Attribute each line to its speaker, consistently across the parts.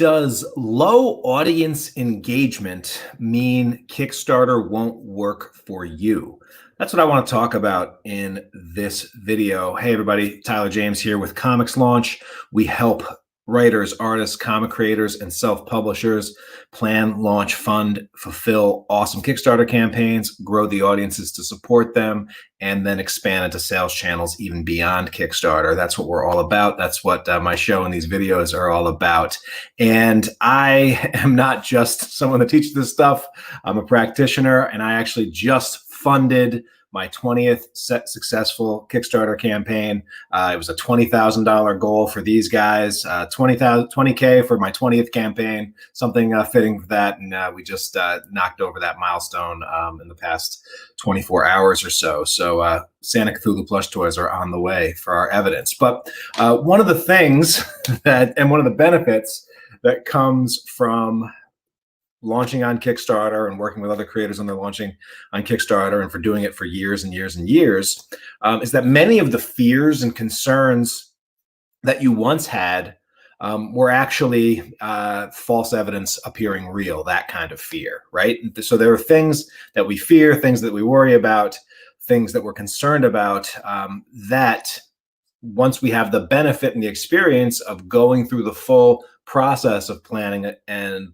Speaker 1: Does low audience engagement mean Kickstarter won't work for you? That's what I want to talk about in this video. Hey everybody, Tyler James here with Comics Launch. We help writers, artists, comic creators, and self-publishers plan, launch, fund, fulfill awesome Kickstarter campaigns, grow the audiences to support them, and then expand into sales channels even beyond Kickstarter. That's what we're all about. That's what my show and these videos are all about. And I am not just someone that teaches this stuff. I'm a practitioner, and I actually just funded my 20th successful Kickstarter campaign. It was a $20,000 goal for these guys, $20K for my 20th campaign, something fitting for that. And we just knocked over that milestone in the past 24 hours or so. So Santa Cthulhu plush toys are on the way for our evidence. But one of the things and one of the benefits that comes from launching on Kickstarter and working with other creators on their launching on Kickstarter and for doing it for years and years and years, is that many of the fears and concerns that you once had were actually false evidence appearing real, that kind of fear, right? So there are things that we fear, things that we worry about, things that we're concerned about, that once we have the benefit and the experience of going through the full process of planning and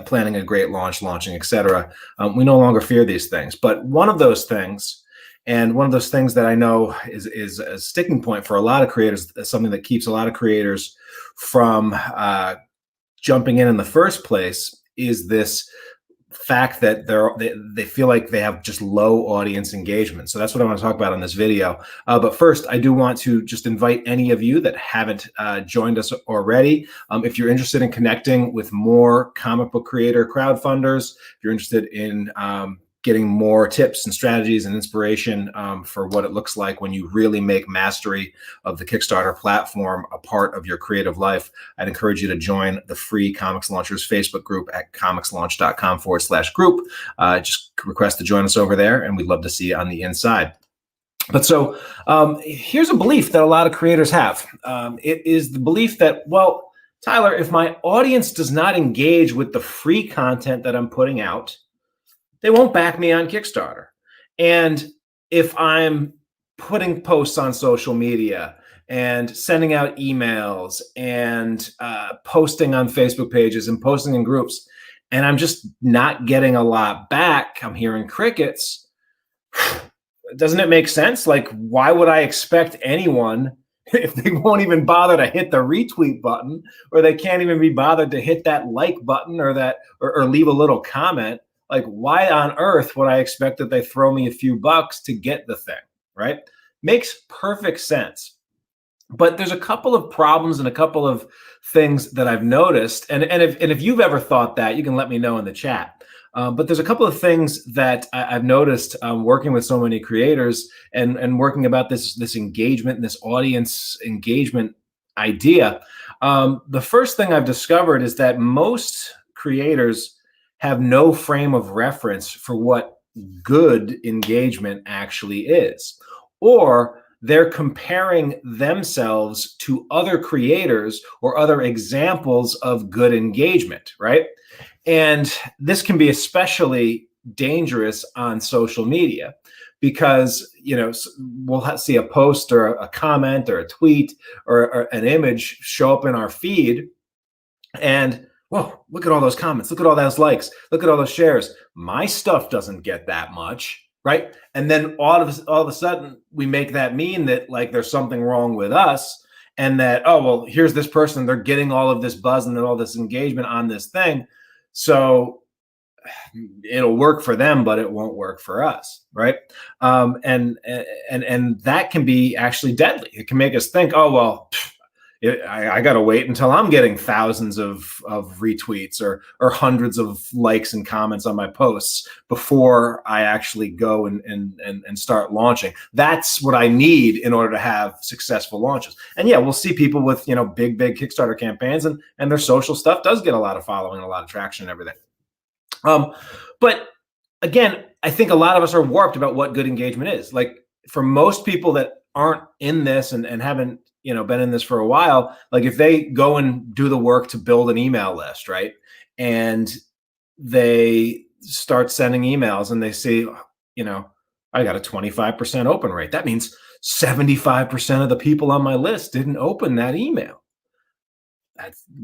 Speaker 1: planning a great launch, launching, etc., we no longer fear these things. But one of those things, and one of those things that I know is a sticking point for a lot of creators, something that keeps a lot of creators from jumping in the first place, is this fact that they feel like they have just low audience engagement. So that's what I want to talk about in this video. But first, I do want to just invite any of you that haven't joined us already. If you're interested in connecting with more comic book creator crowdfunders, if you're interested in getting more tips and strategies and inspiration for what it looks like when you really make mastery of the Kickstarter platform a part of your creative life, I'd encourage you to join the free Comics Launchers Facebook group at comicslaunch.com/group. Just request to join us over there, and we'd love to see you on the inside. But so here's a belief that a lot of creators have. It is the belief that, well, Tyler, if my audience does not engage with the free content that I'm putting out, they won't back me on Kickstarter. And if I'm putting posts on social media and sending out emails and posting on Facebook pages and posting in groups, and I'm just not getting a lot back, I'm hearing crickets, doesn't it make sense? Like, why would I expect anyone, if they won't even bother to hit the retweet button, or they can't even be bothered to hit that like button or that or leave a little comment, like, why on earth would I expect that they throw me a few bucks to get the thing, right? Makes perfect sense. But there's a couple of problems and a couple of things that I've noticed. And if you've ever thought that, you can let me know in the chat. But there's a couple of things that I've noticed working with so many creators and working about this engagement and this audience engagement idea. The first thing I've discovered is that most creators have no frame of reference for what good engagement actually is, or they're comparing themselves to other creators or other examples of good engagement, right? And this can be especially dangerous on social media because, you know, we'll see a post or a comment or a tweet or an image show up in our feed, and whoa, look at all those comments. Look at all those likes. Look at all those shares. My stuff doesn't get that much, right? And then all of a sudden, we make that mean that like there's something wrong with us, and that, oh, well, here's this person. They're getting all of this buzz and all this engagement on this thing. So it'll work for them, but it won't work for us, right? And that can be actually deadly. It can make us think, oh, well, I got to wait until I'm getting thousands of retweets or hundreds of likes and comments on my posts before I actually go and start launching. That's what I need in order to have successful launches. And yeah, we'll see people with, you know, big Kickstarter campaigns and their social stuff does get a lot of following and a lot of traction and everything. But again, I think a lot of us are warped about what good engagement is. Like, for most people that aren't in this and haven't, been in this for a while, like if they go and do the work to build an email list, right? And they start sending emails and they see, I got a 25% open rate. That means 75% of the people on my list didn't open that email.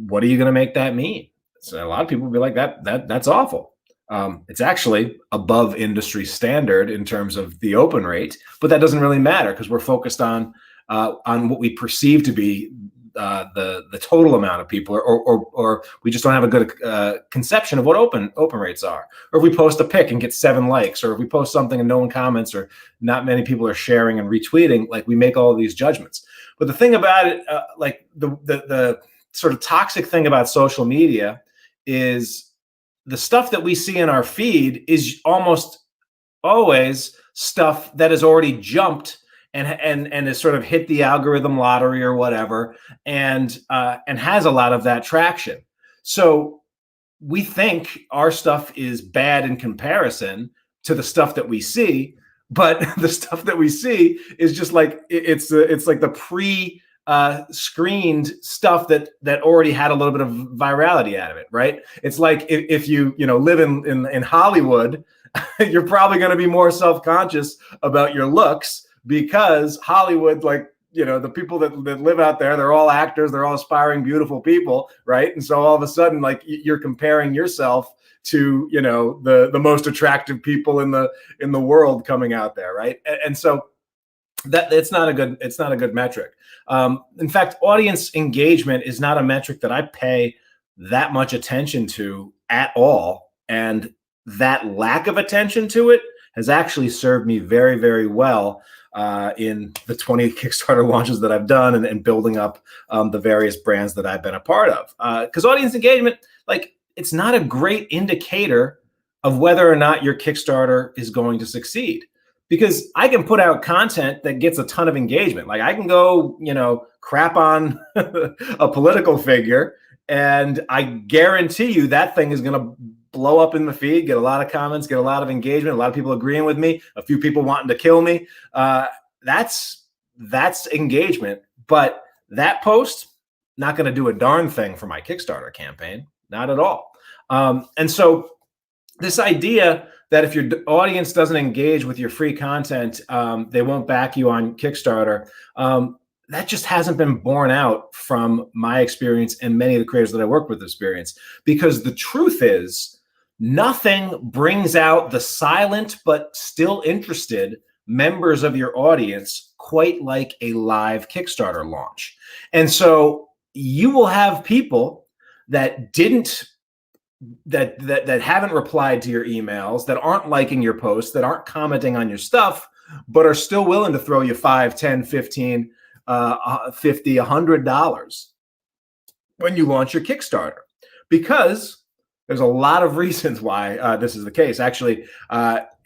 Speaker 1: What are you going to make that mean? So a lot of people will be like, that's awful. It's actually above industry standard in terms of the open rate, but that doesn't really matter because we're focused on what we perceive to be the total amount of people, or we just don't have a good conception of what open rates are. Or if we post a pic and get 7 likes, or if we post something and no one comments, or not many people are sharing and retweeting, like we make all of these judgments. But the thing about it, like the sort of toxic thing about social media is the stuff that we see in our feed is almost always stuff that has already jumped and has sort of hit the algorithm lottery or whatever, and has a lot of that traction. So we think our stuff is bad in comparison to the stuff that we see, but the stuff that we see is just like it's like the screened stuff that already had a little bit of virality out of it, right? It's like if you live in Hollywood, you're probably going to be more self-conscious about your looks because Hollywood, like, the people that live out there, they're all actors, they're all aspiring, beautiful people, right? And so all of a sudden, like, you're comparing yourself to, the most attractive people in the world coming out there, right? And so it's not a good metric. In fact, audience engagement is not a metric that I pay that much attention to at all. And that lack of attention to it has actually served me very, very well in the 20 Kickstarter launches that I've done and building up the various brands that I've been a part of. Because audience engagement, like, it's not a great indicator of whether or not your Kickstarter is going to succeed. Because I can put out content that gets a ton of engagement. Like, I can go, crap on a political figure, and I guarantee you that thing is going to blow up in the feed, get a lot of comments, get a lot of engagement, a lot of people agreeing with me, a few people wanting to kill me. That's engagement. But that post, not going to do a darn thing for my Kickstarter campaign, not at all. And so this idea that if your audience doesn't engage with your free content, they won't back you on Kickstarter, that just hasn't been borne out from my experience and many of the creators that I work with experience. Because the truth is, nothing brings out the silent but still interested members of your audience quite like a live Kickstarter launch. And so you will have people that haven't replied to your emails, that aren't liking your posts, that aren't commenting on your stuff, but are still willing to throw you $5, $10, $15, $50, $100 when you launch your Kickstarter. Because there's a lot of reasons why this is the case. Actually,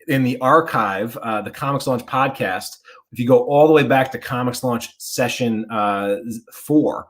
Speaker 1: in the archive, the Comics Launch podcast, if you go all the way back to Comics Launch session 4,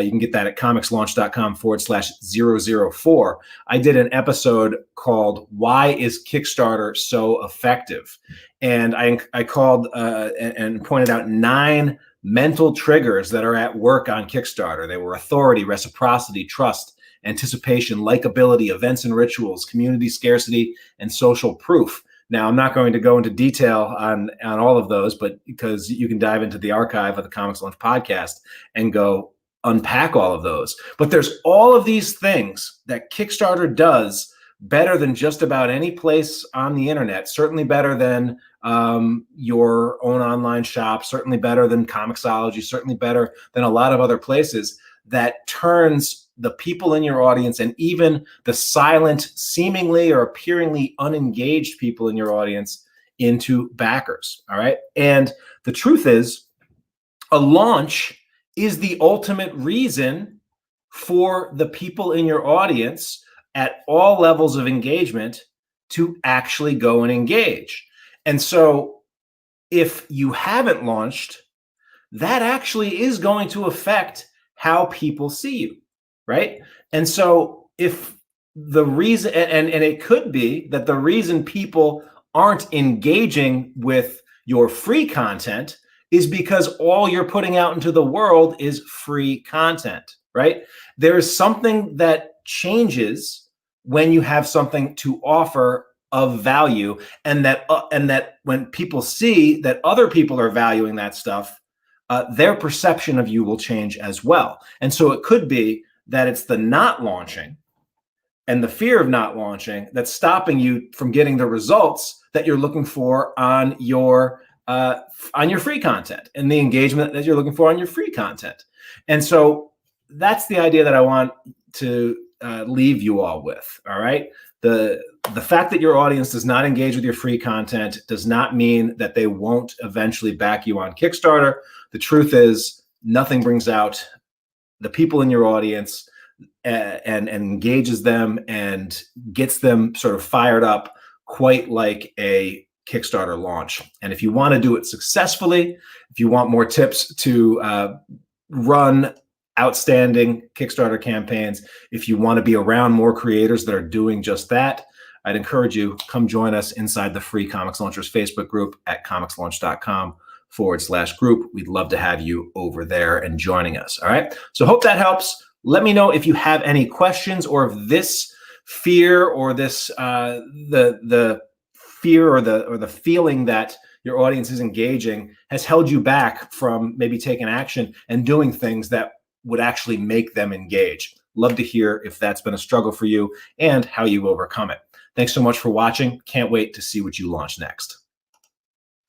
Speaker 1: you can get that at comicslaunch.com/004. I did an episode called "Why is Kickstarter So Effective?" And I called and pointed out 9 mental triggers that are at work on Kickstarter. They were authority, reciprocity, trust, anticipation, likability, events and rituals, community scarcity, and social proof. Now, I'm not going to go into detail on all of those, but because you can dive into the archive of the Comics Launch podcast and go unpack all of those. But there's all of these things that Kickstarter does better than just about any place on the internet, certainly better than your own online shop, certainly better than Comixology, certainly better than a lot of other places, that turns the people in your audience and even the silent, seemingly or appearingly unengaged people in your audience into backers. All right. And the truth is, a launch is the ultimate reason for the people in your audience at all levels of engagement to actually go and engage. And so if you haven't launched, that actually is going to affect how people see you, right? And so if the reason, and it could be that the reason people aren't engaging with your free content is because all you're putting out into the world is free content, right? There is something that changes when you have something to offer of value, and that when people see that other people are valuing that stuff, their perception of you will change as well. And so it could be that it's the not launching and the fear of not launching that's stopping you from getting the results that you're looking for on your free content, and the engagement that you're looking for on your free content. And so that's the idea that I want to leave you all with. All right. The fact that your audience does not engage with your free content does not mean that they won't eventually back you on Kickstarter. The truth is, nothing brings out the people in your audience and engages them and gets them sort of fired up quite like a Kickstarter launch. And if you want to do it successfully, if you want more tips to run outstanding Kickstarter campaigns, if you want to be around more creators that are doing just that, I'd encourage you, come join us inside the free Comics Launchers Facebook group at comicslaunch.com/group. We'd love to have you over there and joining us. All right. So hope that helps. Let me know if you have any questions, or if this fear or this the fear or the feeling that your audience is engaging has held you back from maybe taking action and doing things that would actually make them engage. Love to hear if that's been a struggle for you and how you overcome it. Thanks so much for watching. Can't wait to see what you launch next.